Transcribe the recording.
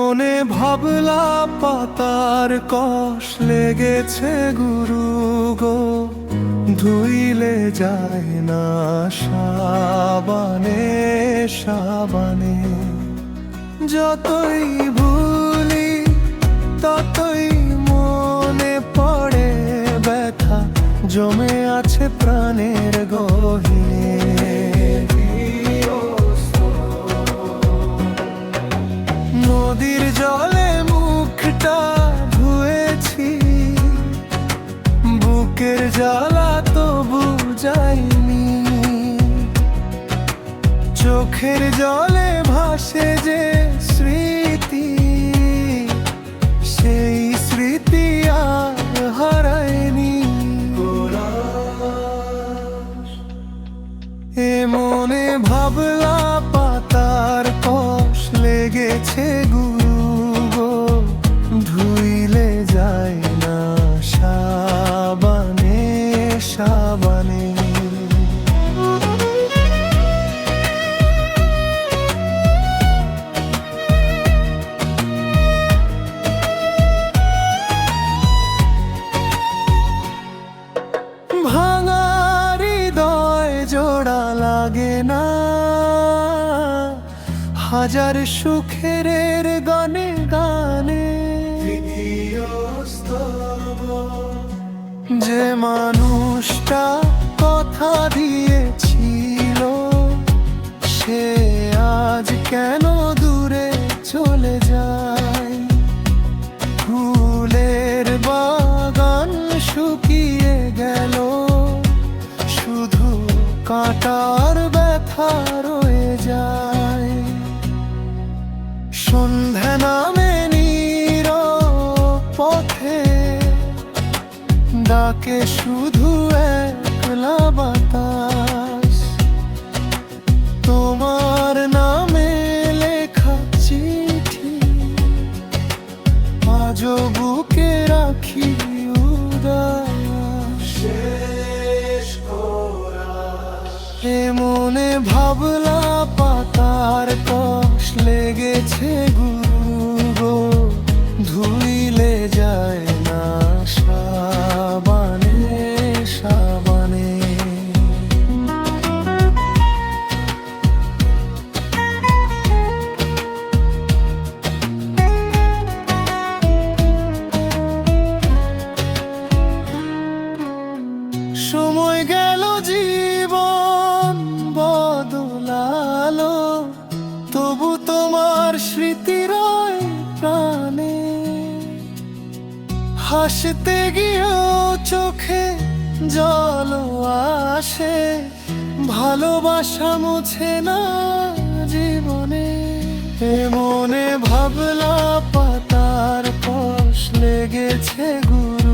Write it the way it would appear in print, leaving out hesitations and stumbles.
মনে ভাবলা পাতার কষ লেগেছে গুরু গো, ধুইলে যায় না সাবানে সাবানে। যতই ভুলি ততই মনে পড়ে ব্যথা, জমে আছে প্রাণের গহীনে। নদীর জলে মুখটা ধুয়েছি, বুকের জ্বালা তবু যায়নি। চোখের জলে ভাসে যে স্মৃতি, সেই স্মৃতি আর হারায়নি। এ মনে ভাবলা পাতার কষ লেগেছে গুরু গো, ধুইলে যায় না সাবানে সাবানে। ভাঙা হৃদয় জোড়া লাগে না, হাজার সুখের গানে গানে। যে মানুষটা কথা দিয়েছিল, সে আজ কেন দূরে চলে যায়। ফুলের বাগান শুকিয়ে গেল, শুধু কাঁটার ব্যথা রয়ে যায়। সন্ধ্যা নামে নীরব পথে ডাকে শুধু একলা বাতাস। তোমার নামে লেখা চিঠি আজও বুকে রাখি উদাস। এ মনে ভাবলা পাতার কষ লেগেছে গুরু গো, ধুইলে যায় না সাবানে সাবানে। সময় গেল জীবন বদলালো, তবু তোমার স্মৃতি রয় প্রাণে। হাসতে গিয়েও চোখে জল আসে, ভালোবাসা মুছে না জীবনে। এ মনে ভাবলা পাতার কষ লেগেছে গুরু